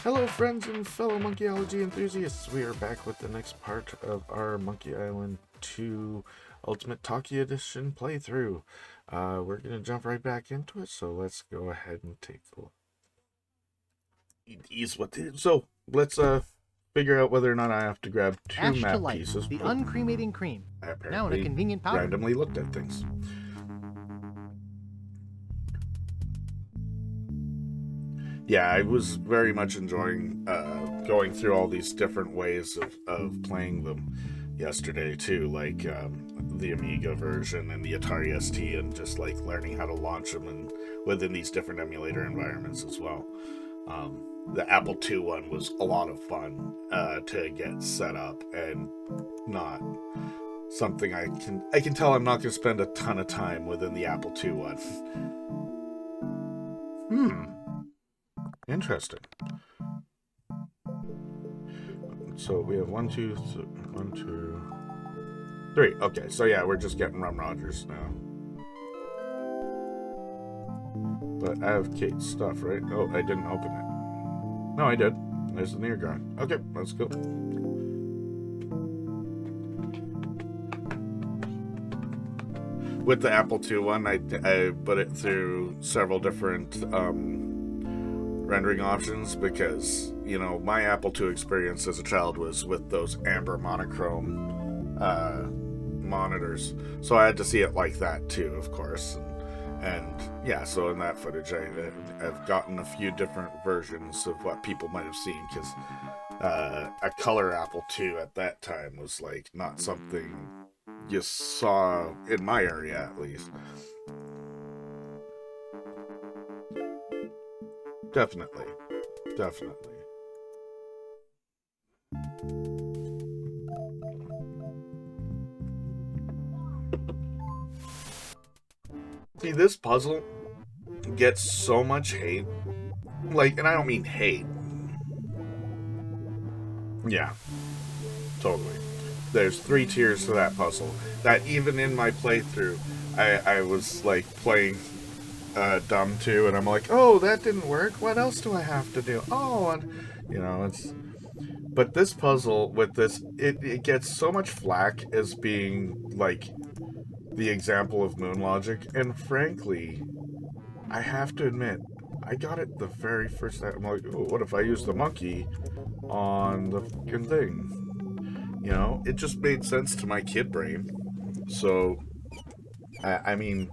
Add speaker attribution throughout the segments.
Speaker 1: Hello friends and fellow Monkeyology enthusiasts, we are back with the next part of our Monkey Island 2 Ultimate Talkie Edition playthrough. We're going to jump right back into it, so let's go ahead and take a look. So, let's figure out whether or not I have to grab two map pieces.
Speaker 2: The uncremating cream. Now in a convenient powder.
Speaker 1: Randomly looked at things. Yeah, I was very much enjoying going through all these different ways of playing them yesterday too, like the Amiga version and the Atari ST, and just like learning how to launch them and within these different emulator environments as well. The Apple II one was a lot of fun to get set up, and not something I can tell I'm not going to spend a ton of time within the Apple II one. Interesting. So we have 1, 2, 3. Okay, so yeah, we're just getting Rum Rogers now. But I have Kate's stuff, right? Oh, I didn't open it. No, I did. There's the near ground. Okay, let's go. With the Apple II one, I put it through several different rendering options, because, you know, my Apple II experience as a child was with those amber monochrome monitors, so I had to see it like that too, of course. And yeah, so in that footage I've gotten a few different versions of what people might have seen, because a color Apple II at that time was like not something you saw in my area, at least. Definitely. See, this puzzle gets so much hate. Like, and I don't mean hate. Yeah, totally. There's 3 tiers to that puzzle. That even in my playthrough, I was like playing dumb too, and I'm like, oh, that didn't work, what else do I have to do? Oh, and you know, it's, but this puzzle with this, it gets so much flack as being like the example of moon logic, and frankly, I have to admit, I got it the very first time. I'm like, oh, what if I use the monkey on the fucking thing? You know, it just made sense to my kid brain. So I mean,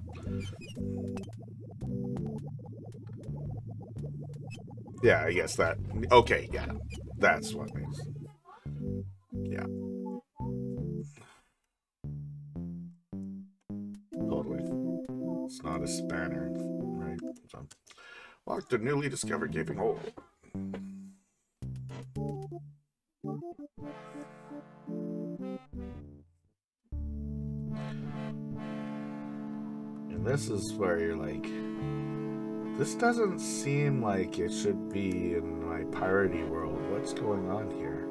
Speaker 1: yeah, I guess that. Okay, yeah. That's what makes. Yeah. Totally. It's not a spanner, right? So, lock the newly discovered gaping hole. And this is where you're like, this doesn't seem like it should be in my piratey world. What's going on here?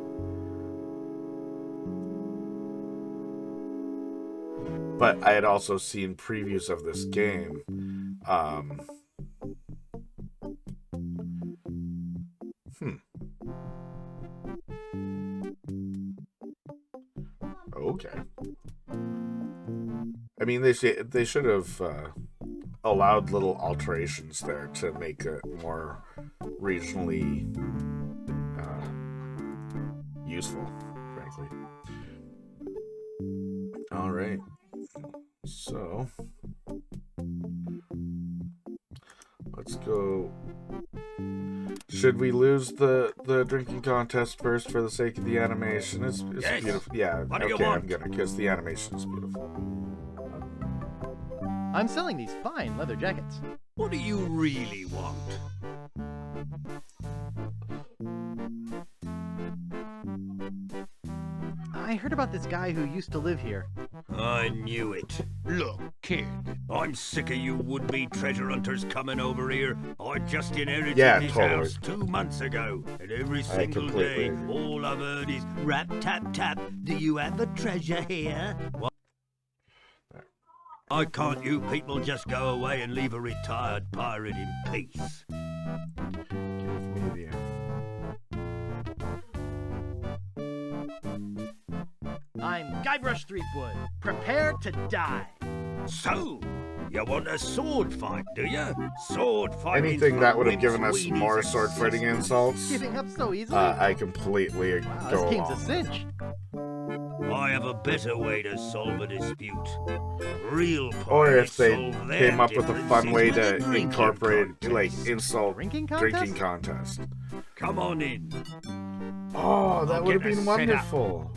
Speaker 1: But I had also seen previews of this game. Okay. I mean, they should have allowed little alterations there to make it more regionally useful, frankly. All right. So let's go. Should we lose the drinking contest first for the sake of the animation? It's
Speaker 3: Yes.
Speaker 1: beautiful. Yeah,
Speaker 3: What do you
Speaker 1: okay,
Speaker 3: want?
Speaker 1: I'm gonna, because the animation is beautiful.
Speaker 2: I'm selling these fine leather jackets.
Speaker 3: What do you really want?
Speaker 2: I heard about this guy who used to live here.
Speaker 3: I knew it. Look, kid, I'm sick of you would-be treasure hunters coming over here. I just inherited this house 2 months ago, and every single day, all I've heard is rap, tap, tap. Do you have a treasure here? Why can't you people just go away and leave a retired pirate in peace?
Speaker 1: Give me the...
Speaker 2: I'm Guybrush Threepwood. Prepare to die.
Speaker 3: So, you want a sword fight, do you? Sword fight.
Speaker 1: Anything that would have given us more sword fighting insults,
Speaker 2: Giving up so easily?
Speaker 1: I completely
Speaker 2: Wow,
Speaker 1: go
Speaker 2: this game's a
Speaker 1: along.
Speaker 2: cinch.
Speaker 3: I have a better way to solve a dispute. Real
Speaker 1: Or
Speaker 3: pirates
Speaker 1: if they
Speaker 3: solve their
Speaker 1: came up with a fun way to
Speaker 3: differences with a drinking
Speaker 1: incorporate,
Speaker 3: contest.
Speaker 1: like, insult
Speaker 2: Drinking
Speaker 1: drinking
Speaker 2: contest?
Speaker 1: contest.
Speaker 3: Come on in.
Speaker 1: Oh, that
Speaker 3: I'll
Speaker 1: would have
Speaker 3: get us
Speaker 1: been
Speaker 3: set up.
Speaker 1: wonderful.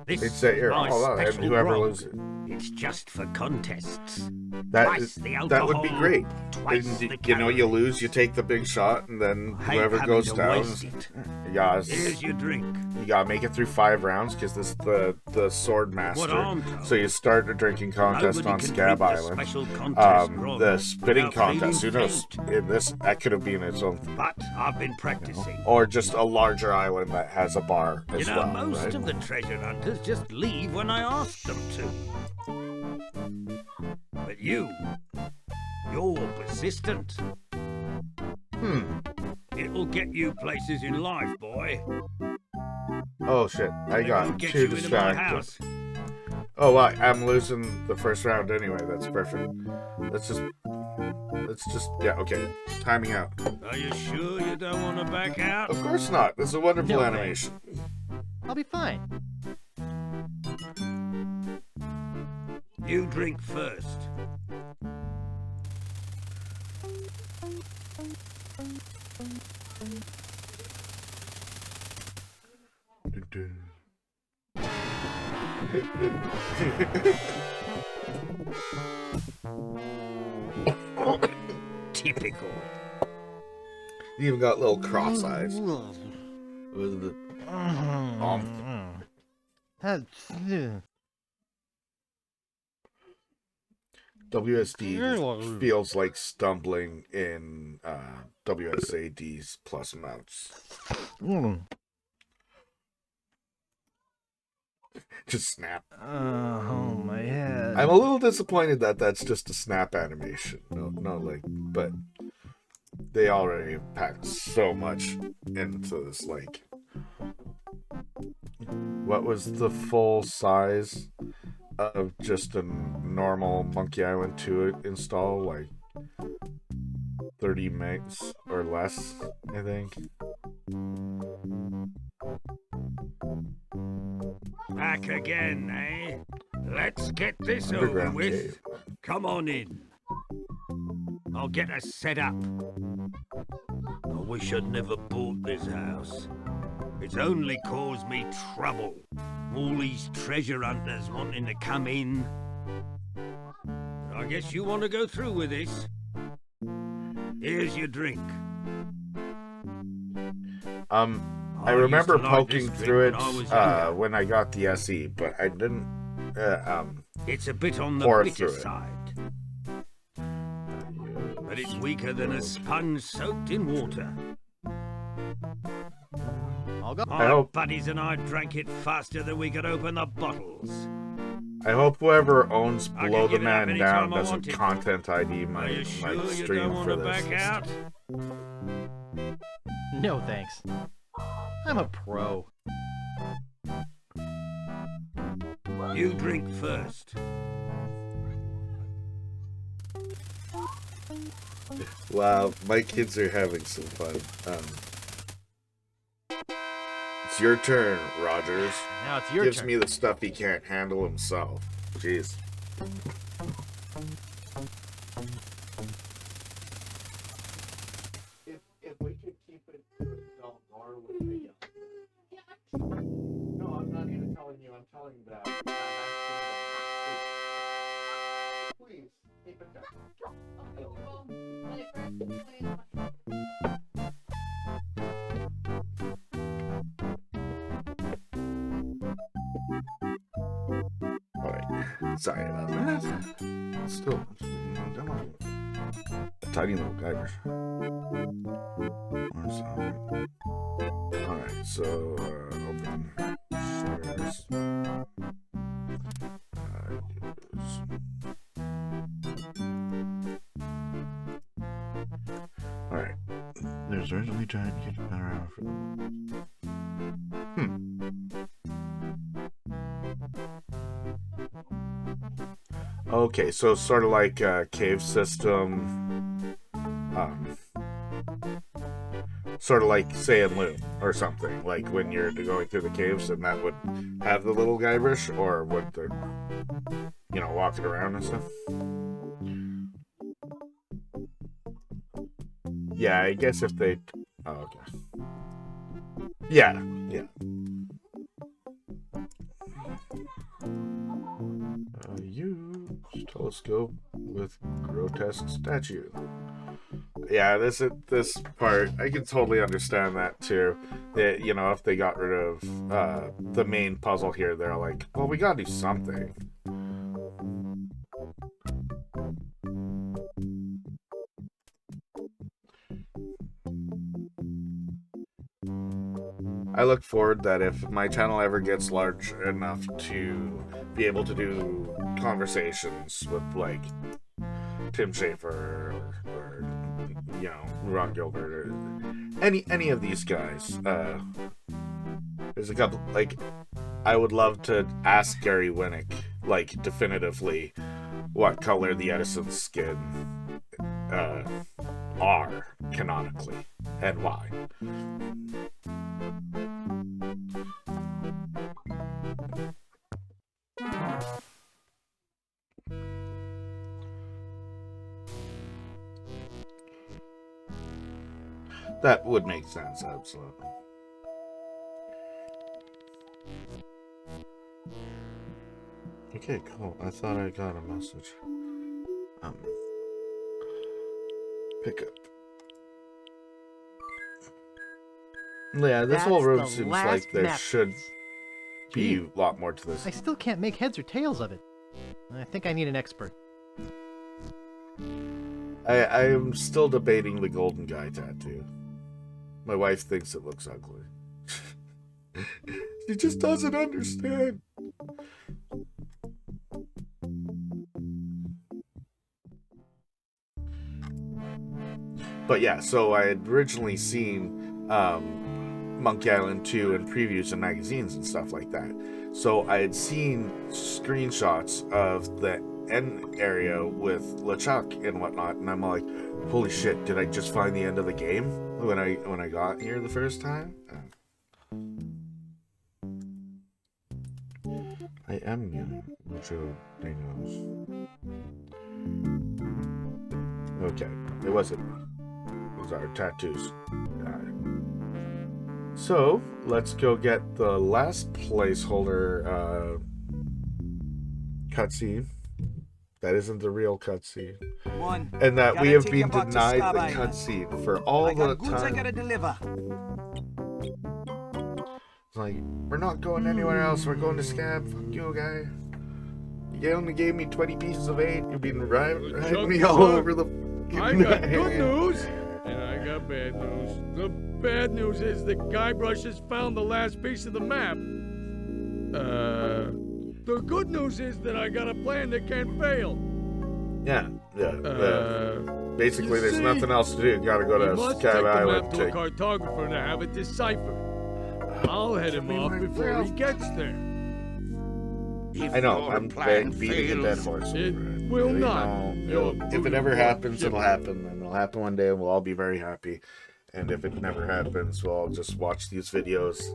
Speaker 3: This
Speaker 1: They'd say, here,
Speaker 3: my
Speaker 1: hold on, and
Speaker 3: special
Speaker 1: whoever
Speaker 3: grog.
Speaker 1: loses.
Speaker 3: It's just for contests.
Speaker 1: That
Speaker 3: Twice the
Speaker 1: that would be
Speaker 3: alcohol,
Speaker 1: great.
Speaker 3: twice
Speaker 1: And,
Speaker 3: the
Speaker 1: you know, you
Speaker 3: calories.
Speaker 1: lose, you take the big shot, and then
Speaker 3: I hate
Speaker 1: whoever
Speaker 3: having
Speaker 1: goes
Speaker 3: to
Speaker 1: down,
Speaker 3: waste it.
Speaker 1: yes,
Speaker 3: Here's your drink.
Speaker 1: you gotta make it through 5 rounds because this is the sword
Speaker 3: What
Speaker 1: master.
Speaker 3: I'm told.
Speaker 1: So you start a drinking contest
Speaker 3: Nobody
Speaker 1: on
Speaker 3: can
Speaker 1: Scab
Speaker 3: drink the
Speaker 1: Island.
Speaker 3: special contest grog
Speaker 1: The spitting
Speaker 3: without
Speaker 1: contest, who
Speaker 3: feeling
Speaker 1: knows?
Speaker 3: faint.
Speaker 1: In this, that could have been its own thing.
Speaker 3: But I've been practicing.
Speaker 1: Or just a larger island that has a bar
Speaker 3: You
Speaker 1: as
Speaker 3: know,
Speaker 1: well,
Speaker 3: most
Speaker 1: right?
Speaker 3: of the treasure hunters just leave when I ask them to. But you're persistent. It'll get you places in life, boy.
Speaker 1: Oh shit, I
Speaker 3: It
Speaker 1: got
Speaker 3: won't get
Speaker 1: too
Speaker 3: you into my
Speaker 1: distracted.
Speaker 3: house.
Speaker 1: Oh, well, I'm losing the first round anyway. That's perfect. Let's just, yeah, okay. Timing out.
Speaker 3: Are you sure you don't want to back out?
Speaker 1: Of course not. This is a wonderful
Speaker 2: No,
Speaker 1: animation.
Speaker 2: I'll be fine.
Speaker 3: You drink first. Typical.
Speaker 1: You even got little cross eyes. With the WSD feels like stumbling in WSAD's plus amounts. Just snap.
Speaker 2: Oh, my head.
Speaker 1: I'm a little disappointed that that's just a snap animation. No, like, but they already packed so much into this. Like, what was the full size of just a normal Monkey Island 2 install? Like 30 megs or less, I think.
Speaker 3: Back again, eh? Let's get this over
Speaker 1: Underground
Speaker 3: with.
Speaker 1: cave.
Speaker 3: Come on in. I'll get us set up. I wish I'd never bought this house. It's only caused me trouble. All these treasure hunters wanting to come in. I guess you want to go through with this. Here's your drink.
Speaker 1: I remember
Speaker 3: used to like
Speaker 1: poking
Speaker 3: this
Speaker 1: through it
Speaker 3: drink when I was younger.
Speaker 1: when I got the SE, but I didn't
Speaker 3: It's a bit on the
Speaker 1: pour
Speaker 3: bitter
Speaker 1: through it.
Speaker 3: side. But it's weaker than a sponge soaked in water.
Speaker 2: I'll go.
Speaker 3: My
Speaker 1: hope-
Speaker 3: buddies and I drank it faster than we could open the bottles.
Speaker 1: I hope whoever owns
Speaker 3: I can
Speaker 1: Blow the
Speaker 3: give it up
Speaker 1: Man
Speaker 3: anytime
Speaker 1: Down
Speaker 3: I
Speaker 1: doesn't
Speaker 3: want it.
Speaker 1: content ID
Speaker 3: Are
Speaker 1: my
Speaker 3: you sure you
Speaker 1: stream
Speaker 3: don't want
Speaker 1: for
Speaker 3: to
Speaker 1: this.
Speaker 3: back out?
Speaker 2: No, thanks. I'm a pro.
Speaker 3: You drink first.
Speaker 1: Wow, my kids are having some fun. It's your turn, Rogers.
Speaker 2: Now it's your
Speaker 1: Gives
Speaker 2: turn.
Speaker 1: me the stuff he can't handle himself. Jeez. If we could keep it to adult nor with the young. No, I'm not even telling you. I'm telling that. Please keep it down. Alright, sorry about that. Still, tiny little guys. Alright, so, open shares. Alright, there's originally giant around for. Okay, so sort of like a cave system, sort of like say in Loom or something, like when you're going through the caves and that would have the little Guybrush, or would the, you know, walking around and stuff. Yeah, I guess if they, oh, okay. Yeah. Use telescope with grotesque statue. Yeah, this part, I can totally understand that too. That, you know, if they got rid of the main puzzle here, they're like, well, we gotta do something. I look forward that if my channel ever gets large enough to be able to do conversations with, like, Tim Schafer or you know, Ron Gilbert or any of these guys. There's a couple, like, I would love to ask Gary Winnick, like, definitively what color the Edison skin are canonically and why. That would make sense, absolutely. Okay, cool. I thought I got a message. Pick up. Yeah, this whole room seems like there should be a lot more to this.
Speaker 2: I still can't make heads or tails of it. I think I need an expert.
Speaker 1: I am still debating the golden guy tattoo. My wife thinks it looks ugly. She just doesn't understand. But yeah, so I had originally seen Monkey Island 2 in previews and magazines and stuff like that. So I had seen screenshots of the end area with LeChuck and whatnot, and I'm like, holy shit, did I just find the end of the game when I got here the first time? I am getting Lucho Dingos. Okay, it wasn't me. It was our tattoos. So, let's go get the last placeholder cutscene. That isn't the real cutscene. And that we have been denied the cutscene for all the time. It's like, we're not going anywhere else. We're going to Scab. Fuck you, guy. You only gave me 20 pieces of 8. You've been riding me all over the...
Speaker 4: I got good news, and I got bad news. The bad news is that Guybrush has found the last piece of the map. The good news is that I got a plan that can't fail.
Speaker 1: Yeah. Basically, there's nothing else to do. Gotta go to Scab Island.
Speaker 4: To a cartographer to have it deciphered. I'll head him off before he gets there.
Speaker 1: I know, I'm beating a dead horse.
Speaker 4: It will not.
Speaker 1: If it ever happens, it'll happen. And it'll happen one day, and we'll all be very happy. And if it never happens, we'll all just watch these videos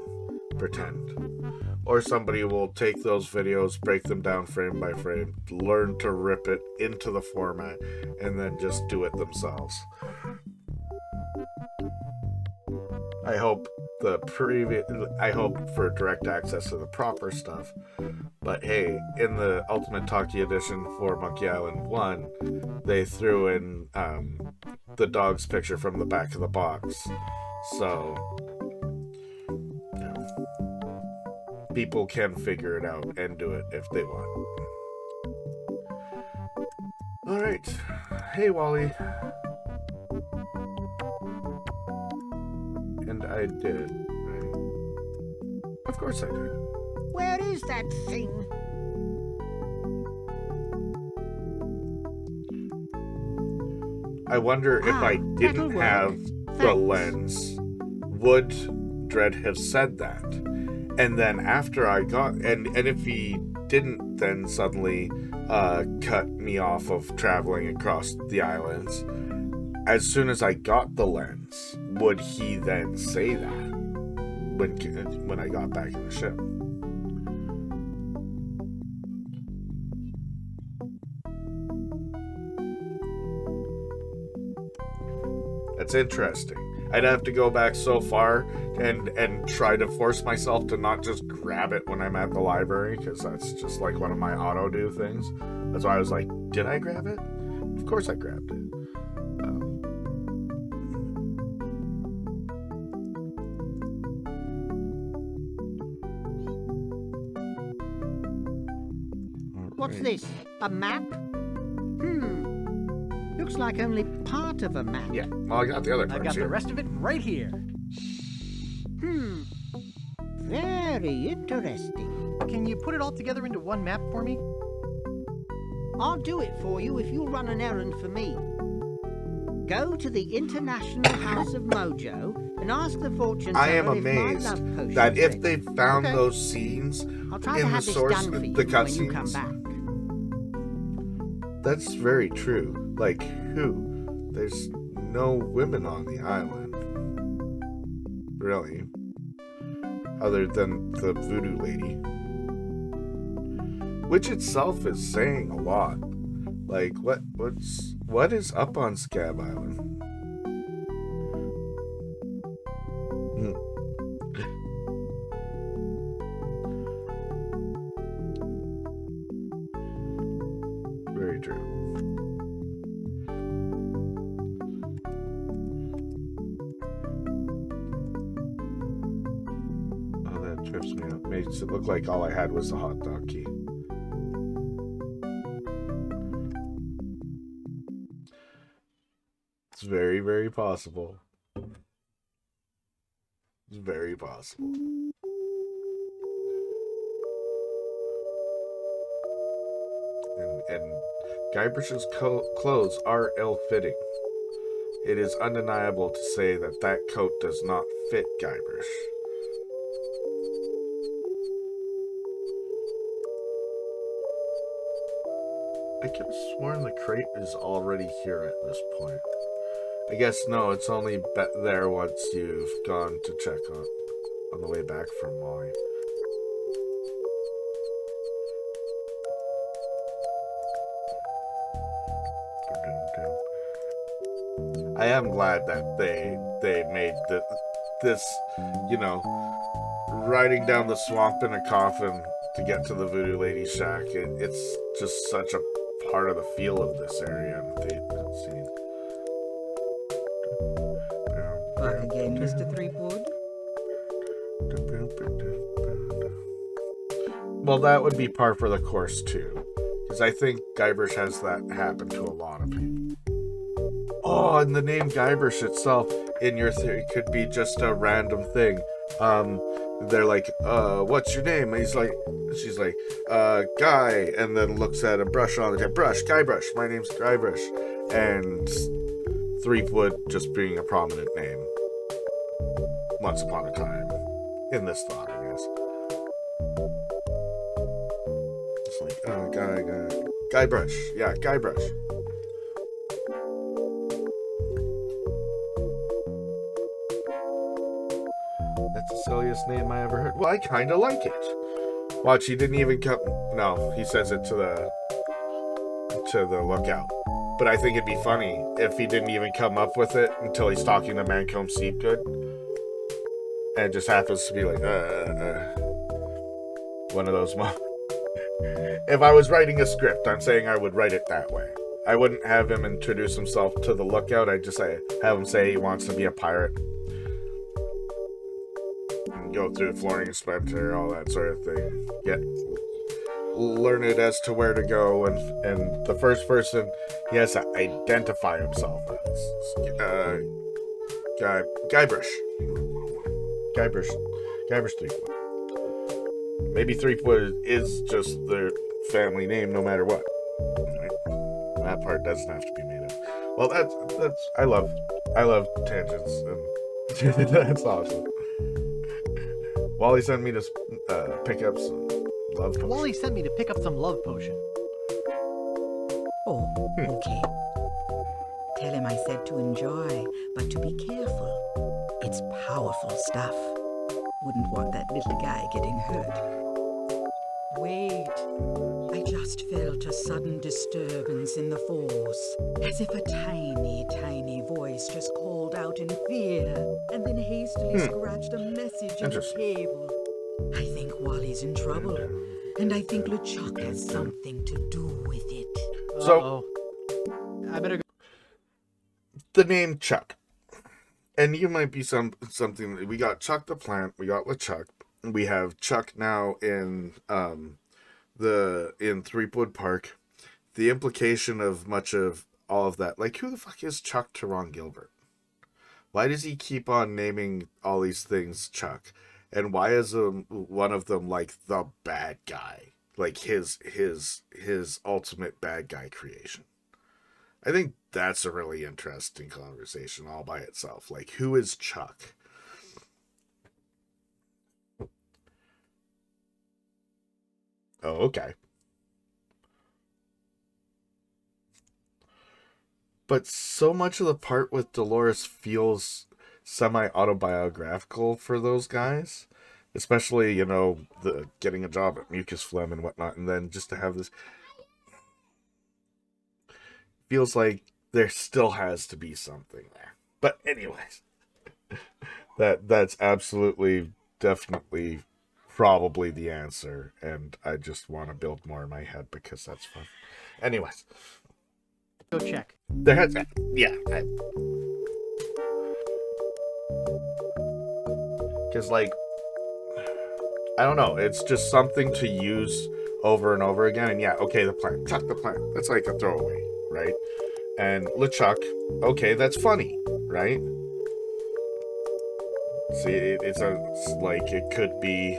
Speaker 1: pretend. Or somebody will take those videos, break them down frame by frame, learn to rip it into the format, and then just do it themselves. I hope for direct access to the proper stuff. But hey, in the Ultimate Talkie Edition for Monkey Island 1, they threw in the dog's picture from the back of the box. So, you know, people can figure it out and do it if they want. Alright. Hey, Wally. And I did, right? Of course I did.
Speaker 5: Where is that thing?
Speaker 1: I wonder if I didn't have the lens, would Dredd have said that? And then after I got, and if he didn't then suddenly cut me off of traveling across the islands, as soon as I got the lens, would he then say that when I got back in the ship? That's interesting. I'd have to go back so far and try to force myself to not just grab it when I'm at the library, because that's just like one of my auto do things. That's why I was like, did I grab it? Of course I grabbed it.
Speaker 5: What's this? A map? Looks like only part of a map.
Speaker 1: Yeah, well, I got the other
Speaker 2: I've
Speaker 1: parts
Speaker 2: got
Speaker 1: here.
Speaker 2: the rest of it right here.
Speaker 5: Very interesting.
Speaker 2: Can you put it all together into one map for me?
Speaker 5: I'll do it for you if you'll run an errand for me. Go to the International House of Mojo and ask the fortune
Speaker 1: I am
Speaker 5: teller if my
Speaker 1: amazed
Speaker 5: love potion's
Speaker 1: that if
Speaker 5: ready.
Speaker 1: they found
Speaker 5: Okay.
Speaker 1: those scenes
Speaker 5: I'll try to
Speaker 1: in the
Speaker 5: have this
Speaker 1: source,
Speaker 5: done for you
Speaker 1: the
Speaker 5: when you come
Speaker 1: cutscenes,
Speaker 5: back.
Speaker 1: that's very true. Like, who? There's no women on the island. Really. Other than the voodoo lady. Which itself is saying a lot. Like, what is up on Scab Island? Very true. Oh, that trips me out. Makes it look like all I had was the hot dog key. It's very, very possible. It's very possible. And Guybrush's clothes are ill-fitting. It is undeniable to say that that coat does not fit Guybrush. I could have sworn the crate is already here at this point. I guess no, it's only there once you've gone to check on the way back from Molly. I am glad that they made this, you know, riding down the swamp in a coffin to get to the Voodoo Lady shack. It's just such a part of the feel of this area and the scene.
Speaker 5: Back again, Mr. Threepwood.
Speaker 1: Well, that would be par for the course too, because I think Guybrush has that happen to a lot of people. Oh, and the name Guybrush itself, in your theory, could be just a random thing. They're like, what's your name? And she's like, Guy, and then looks at a brush on the table. Guybrush, my name's Guybrush. And Threepwood just being a prominent name. Once upon a time. In this thought, I guess. It's like, Guybrush. Yeah, Guybrush. That's the silliest name I ever heard. Well, I kind of like it. Watch, he didn't even come. No, he says it to the lookout. But I think it'd be funny if he didn't even come up with it until he's talking to Mancomb Seepgood. And it just happens to be like, one of those moments. If I was writing a script, I'm saying I would write it that way. I wouldn't have him introduce himself to the lookout. I'd just have him say he wants to be a pirate. And go through the flooring inspector, all that sort of thing. Learn it as to where to go, and the first person he has to identify himself as. Guybrush. Guybrush Threepwood. Maybe Threepwood is just their family name, no matter what. Right? That part doesn't have to be made up. Well, that's I love tangents, and that's awesome. Wally sent me to pick up some love potion.
Speaker 2: Wally sent me to pick up some love potion.
Speaker 6: Oh, okay. Tell him I said to enjoy, but to be careful. It's powerful stuff. Wouldn't want that little guy getting hurt. Wait. I just felt a sudden disturbance in the force, as if a tiny, tiny voice just called out in fear, and then hastily scratched a message in the cable. I think Wally's in trouble, and I think LeChuck has something to do with it.
Speaker 1: So,
Speaker 2: I better go.
Speaker 1: The name Chuck. And you might be something. We got Chuck the Plant. We got LeChuck. We have Chuck now in Threepwood Park. The implication of much of all of that, like, who the fuck is Chuck to Ron Gilbert? Why does he keep on naming all these things Chuck? And why is one of them like the bad guy, like his ultimate bad guy creation? I think that's a really interesting conversation all by itself. Like, who is Chuck? Oh, okay. But so much of the part with Dolores feels semi-autobiographical for those guys. Especially, the getting a job at Mucus Phlegm and whatnot. And then just to have this... feels like there still has to be something there. But anyways, that's absolutely, definitely, probably the answer. And I just want to build more in my head because that's fun. Anyways.
Speaker 2: Go check.
Speaker 1: There has, yeah. Because, like, I don't know. It's just something to use over and over again. And yeah, okay, the plant. Chuck the Plant. That's like a throwaway, right? And LeChuck, okay, that's funny, right? See, it's like, it could be,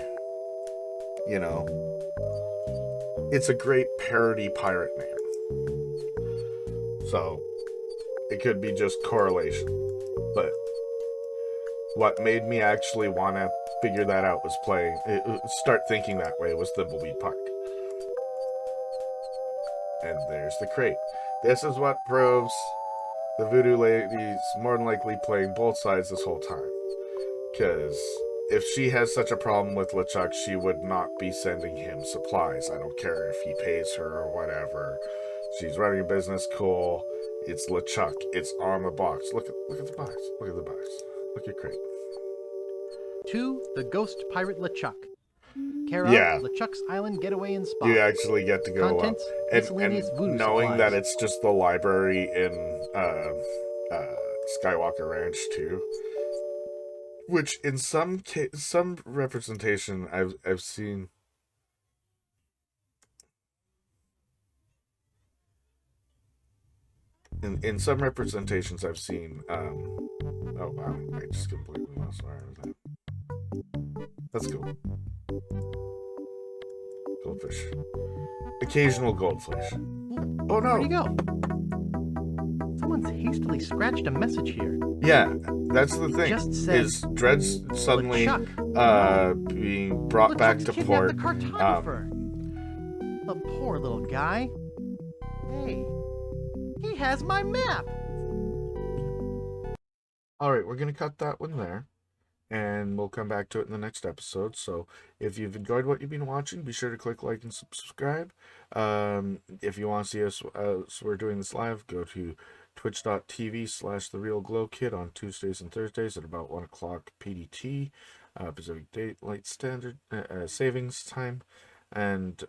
Speaker 1: it's a great parody pirate name. So, it could be just correlation. But what made me actually want to figure that out was start thinking that way was Thimbleweed Park. And there's the crate. This is what proves the voodoo lady's more than likely playing both sides this whole time. Because if she has such a problem with LeChuck, she would not be sending him supplies. I don't care if he pays her or whatever. She's running a business, cool. It's LeChuck. It's on the box. Look at the box. Look at the box. Look at crate.
Speaker 2: To the Ghost Pirate LeChuck. Care
Speaker 1: Yeah.
Speaker 2: of LeChuck's Island Getaway and Spa.
Speaker 1: You actually get to go
Speaker 2: Contents,
Speaker 1: up.
Speaker 2: miscellaneous
Speaker 1: And
Speaker 2: voodoo
Speaker 1: knowing
Speaker 2: supplies.
Speaker 1: that it's just the library in Skywalker Ranch too. Which in some representation I've seen. In some representations I've seen, oh wow, I just completely lost where I was at. That's cool. Goldfish. Occasional goldfish. Oh no!
Speaker 2: Where'd he go? Someone's hastily scratched a message here.
Speaker 1: Yeah, that's the thing.
Speaker 2: Just said,
Speaker 1: is Dred's suddenly
Speaker 2: LeChuck.
Speaker 1: being brought back
Speaker 2: LeChuck's
Speaker 1: to
Speaker 2: kidnapped
Speaker 1: port.
Speaker 2: the cartographer. The poor little guy. Hey, he has my map.
Speaker 1: Alright, we're gonna cut that one there. and we'll come back to it in the next episode. So if you've enjoyed what you've been watching, be sure to click like and subscribe. If you want to see us, so we're doing this live, go to twitch.tv/TheRealGloKid on Tuesdays and Thursdays at about 1 o'clock PDT, Pacific Daylight Standard Savings Time. And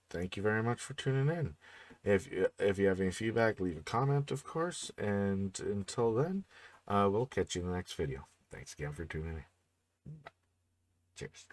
Speaker 1: thank you very much for tuning in. If you have any feedback, leave a comment, of course. And until then, we'll catch you in the next video. Thanks again for tuning in. Cheers.